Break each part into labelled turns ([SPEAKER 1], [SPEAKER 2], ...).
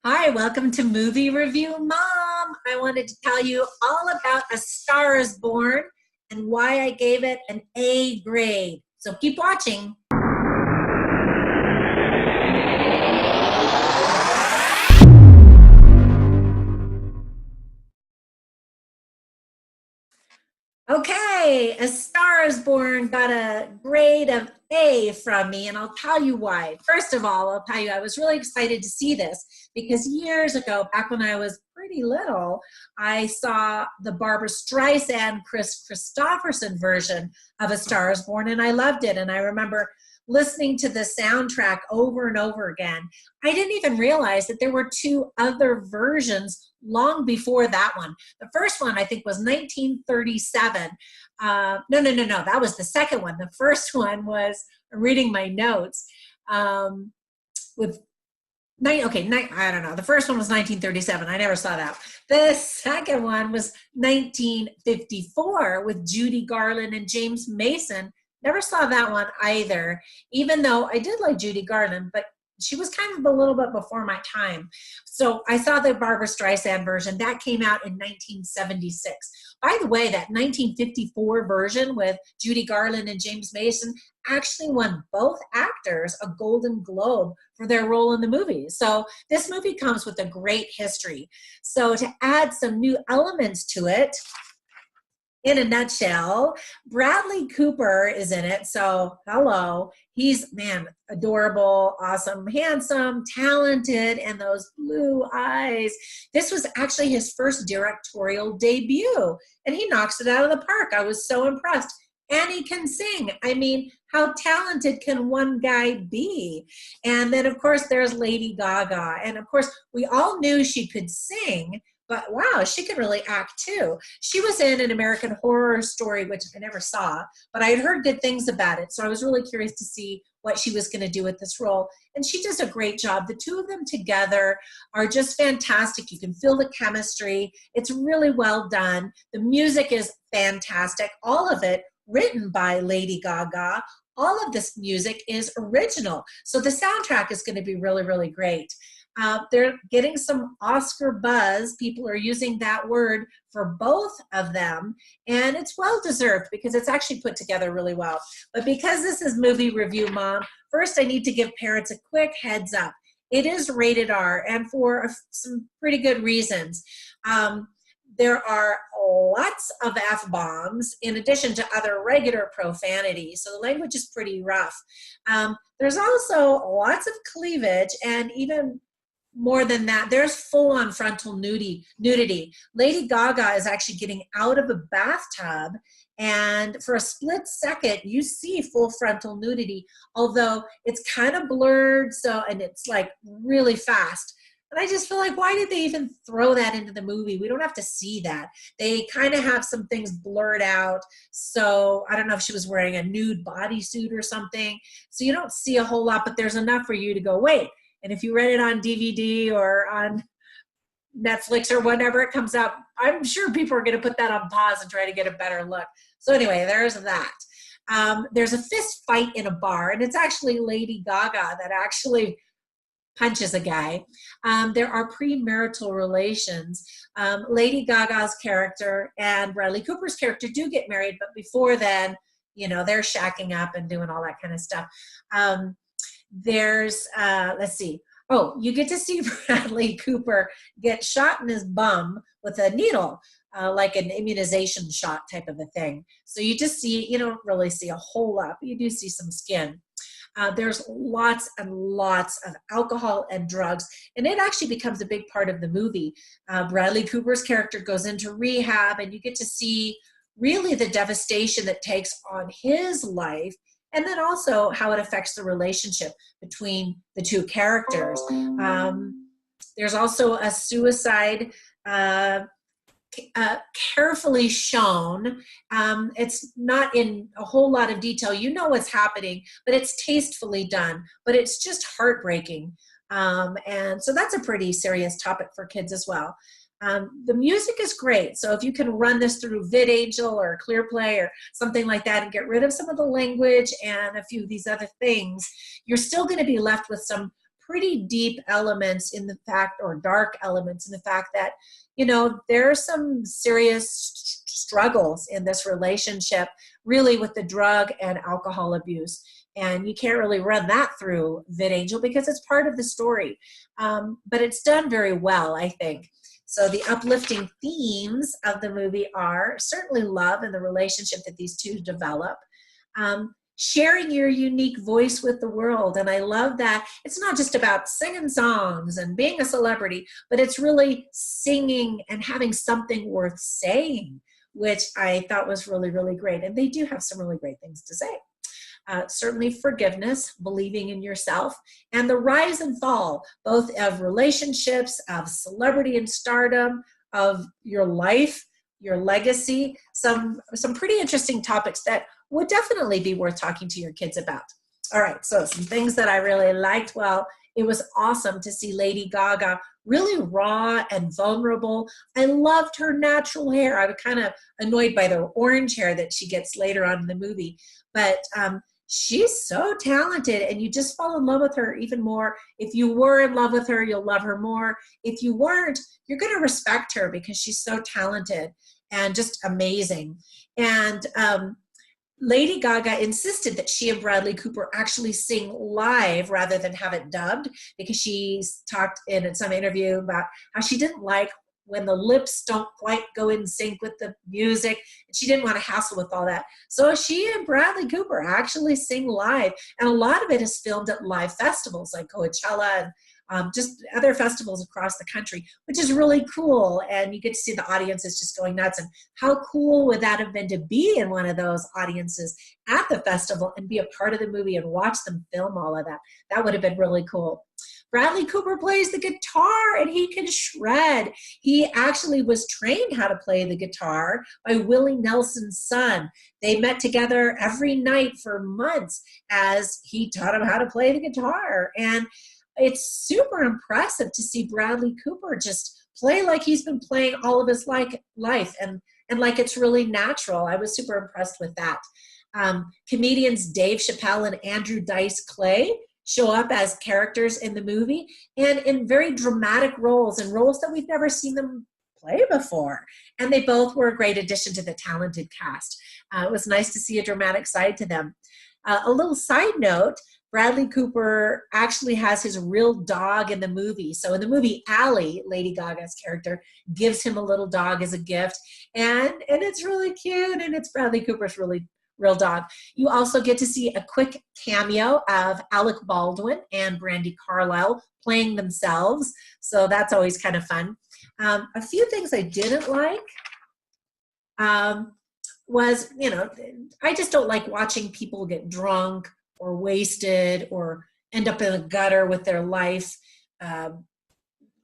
[SPEAKER 1] Hi, welcome to Movie Review Mom. I wanted to tell you all about A Star is Born and why I gave it an A grade. So keep watching. Okay, A Star is Born got a grade of A from me, and I'll tell you why. First of all, I'll tell you I was really excited to see this because years ago, back when I was pretty little, I saw the Barbara Streisand, Chris Christopherson version of A Star is Born, and I loved it. And I remember listening to the soundtrack over and over again. I didn't even realize that there were two other versions long before that one. The first one, I think, was 1937. No. That was the second one. The first one was, I'm reading my notes, with I don't know. The first one was 1937. I never saw that. The second one was 1954 with Judy Garland and James Mason. Never saw that one either, even though I did like Judy Garland, but she was kind of a little bit before my time. So I saw the Barbara Streisand version. That came out in 1976. By the way, that 1954 version with Judy Garland and James Mason actually won both actors a Golden Globe for their role in the movie. So this movie comes with a great history. So to add some new elements to it, in a nutshell, Bradley Cooper is in it. So, hello. He's, man, adorable, awesome, handsome, talented, and those blue eyes. This was actually his first directorial debut, and he knocks it out of the park. I was so impressed. And he can sing. I mean, how talented can one guy be? And then, of course, there's Lady Gaga. And, of course, we all knew she could sing, but wow, she can really act too. She was in an American Horror Story, which I never saw, but I had heard good things about it. So I was really curious to see what she was going to do with this role. And she does a great job. The two of them together are just fantastic. You can feel the chemistry. It's really well done. The music is fantastic. All of it written by Lady Gaga. All of this music is original. So the soundtrack is going to be really, really great. They're getting some Oscar buzz. People are using that word for both of them, and it's well-deserved because it's actually put together really well. But because this is Movie Review Mom, first I need to give parents a quick heads up. It is rated R, and for some pretty good reasons. There are lots of F-bombs in addition to other regular profanity, so the language is pretty rough. There's also lots of cleavage, and even more than that, there's full-on frontal nudity. Lady Gaga is actually getting out of a bathtub, and for a split second, you see full frontal nudity, although it's kind of blurred, and it's like really fast. And I just feel like, why did they even throw that into the movie? We don't have to see that. They kind of have some things blurred out. So I don't know if she was wearing a nude bodysuit or something. So you don't see a whole lot, but there's enough for you to go, wait. And if you rent it on DVD or on Netflix or whenever it comes out, I'm sure people are going to put that on pause and try to get a better look. So anyway, there's that. There's a fist fight in a bar, and it's actually Lady Gaga that actually punches a guy. There are premarital relations. Lady Gaga's character and Bradley Cooper's character do get married, but before then, they're shacking up and doing all that kind of stuff. There's, let's see. Oh, you get to see Bradley Cooper get shot in his bum with a needle, like an immunization shot type of a thing. So you just see, you don't really see a whole lot, but you do see some skin. There's lots and lots of alcohol and drugs, and it actually becomes a big part of the movie. Bradley Cooper's character goes into rehab, and you get to see really the devastation that takes on his life, and then also how it affects the relationship between the two characters. There's also a suicide carefully shown. It's not in a whole lot of detail. You know what's happening, but it's tastefully done. But it's just heartbreaking. And so that's a pretty serious topic for kids as well. The music is great. So if you can run this through VidAngel or ClearPlay or something like that and get rid of some of the language and a few of these other things, you're still going to be left with some pretty deep elements in the fact, or dark elements in the fact that, there are some serious struggles in this relationship, really with the drug and alcohol abuse. And you can't really run that through VidAngel because it's part of the story. But it's done very well, I think. So the uplifting themes of the movie are certainly love and the relationship that these two develop. Sharing your unique voice with the world. And I love that it's not just about singing songs and being a celebrity, but it's really singing and having something worth saying, which I thought was really, really great. And they do have some really great things to say. Certainly forgiveness, believing in yourself, and the rise and fall, both of relationships, of celebrity and stardom, of your life, your legacy, some pretty interesting topics that would definitely be worth talking to your kids about. All right, so some things that I really liked. Well, it was awesome to see Lady Gaga really raw and vulnerable. I loved her natural hair. I was kind of annoyed by the orange hair that she gets later on in the movie, but she's so talented, and you just fall in love with her even more. If you were in love with her, you'll love her more. If you weren't, you're going to respect her because she's so talented and just amazing. And Lady Gaga insisted that she and Bradley Cooper actually sing live rather than have it dubbed, because she talked in some interview about how she didn't like when the lips don't quite go in sync with the music, and she didn't want to hassle with all that. So she and Bradley Cooper actually sing live, and a lot of it is filmed at live festivals like Coachella and just other festivals across the country, which is really cool. And you get to see the audiences just going nuts. And how cool would that have been to be in one of those audiences at the festival and be a part of the movie and watch them film all of that? That would have been really cool. Bradley Cooper plays the guitar, and he can shred. He actually was trained how to play the guitar by Willie Nelson's son. They met together every night for months as he taught him how to play the guitar. And it's super impressive to see Bradley Cooper just play like he's been playing all of his life and like it's really natural. I was super impressed with that. Comedians Dave Chappelle and Andrew Dice Clay show up as characters in the movie, and in very dramatic roles, and roles that we've never seen them play before. And they both were a great addition to the talented cast. It was nice to see a dramatic side to them. A little side note, Bradley Cooper actually has his real dog in the movie. So in the movie, Allie, Lady Gaga's character, gives him a little dog as a gift. And it's really cute, and it's Bradley Cooper's really real dog. You also get to see a quick cameo of Alec Baldwin and Brandi Carlile playing themselves. So that's always kind of fun. A few things I didn't like was, I just don't like watching people get drunk or wasted or end up in a gutter with their life,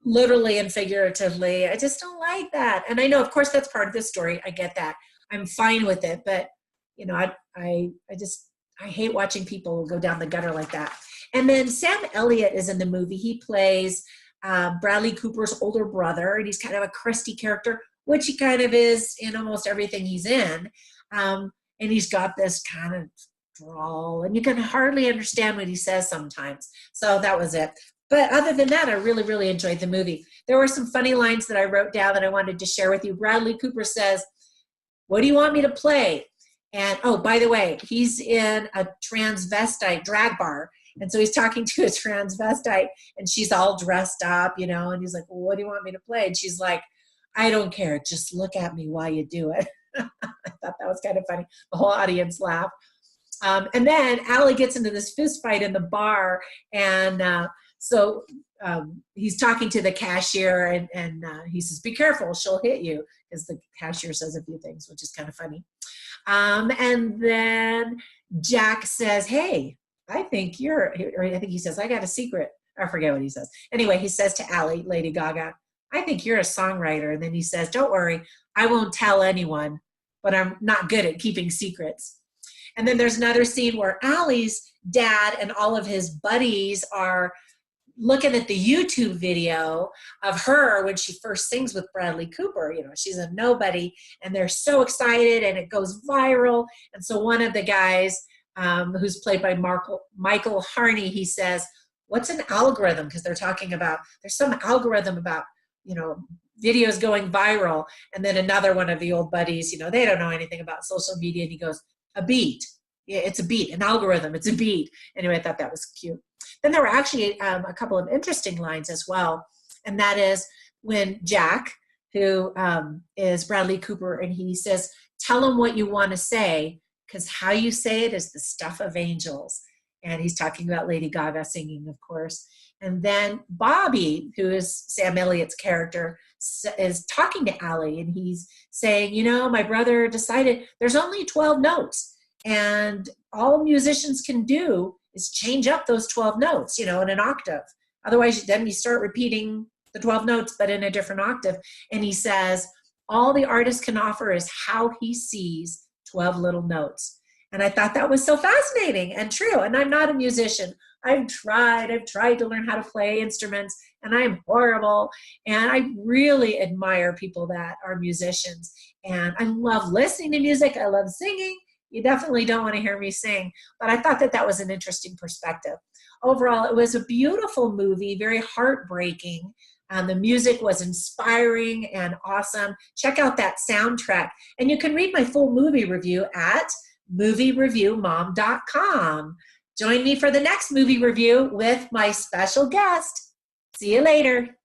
[SPEAKER 1] literally and figuratively. I just don't like that. And I know, of course, that's part of the story. I get that. I'm fine with it. But, I hate watching people go down the gutter like that. And then Sam Elliott is in the movie. He plays Bradley Cooper's older brother, and he's kind of a crusty character, which he kind of is in almost everything he's in. And he's got this kind of drawl, and you can hardly understand what he says sometimes. So that was it. But other than that, I really, really enjoyed the movie. There were some funny lines that I wrote down that I wanted to share with you. Bradley Cooper says, "What do you want me to play?" And, oh, by the way, he's in a transvestite drag bar. And so he's talking to a transvestite, and she's all dressed up, and he's like, "Well, what do you want me to play?" And she's like, "I don't care. Just look at me while you do it." I thought that was kind of funny. The whole audience laughed. And then Allie gets into this fist fight in the bar, and so he's talking to the cashier, and he says, "Be careful, she'll hit you," because the cashier says a few things, which is kind of funny. And then Jack says, "Hey, I think he says, I got a secret." I forget what he says. Anyway, he says to Allie, Lady Gaga, "I think you're a songwriter." And then he says, "Don't worry, I won't tell anyone, but I'm not good at keeping secrets." And then there's another scene where Allie's dad and all of his buddies are looking at the YouTube video of her when she first sings with Bradley Cooper. She's a nobody, and they're so excited, and it goes viral. And so one of the guys, who's played by Michael Harney, he says, what's an algorithm? Because they're talking about, there's some algorithm about, videos going viral. And then another one of the old buddies, they don't know anything about social media. And he goes, a beat. Yeah, it's a beat, an algorithm. It's a beat. Anyway, I thought that was cute. Then there were actually a couple of interesting lines as well. And that is when Jack, who is Bradley Cooper, and he says, tell him what you want to say, because how you say it is the stuff of angels. And he's talking about Lady Gaga singing, of course. And then Bobby, who is Sam Elliott's character, is talking to Allie, and he's saying, my brother decided there's only 12 notes, and all musicians can do is change up those 12 notes, in an octave. Otherwise, then you start repeating the 12 notes, but in a different octave. And he says, all the artist can offer is how he sees 12 little notes. And I thought that was so fascinating and true. And I'm not a musician. I've tried to learn how to play instruments, and I'm horrible. And I really admire people that are musicians. And I love listening to music. I love singing. You definitely don't want to hear me sing, but I thought that was an interesting perspective. Overall, it was a beautiful movie, very heartbreaking. The music was inspiring and awesome. Check out that soundtrack. And you can read my full movie review at moviereviewmom.com. Join me for the next movie review with my special guest. See you later.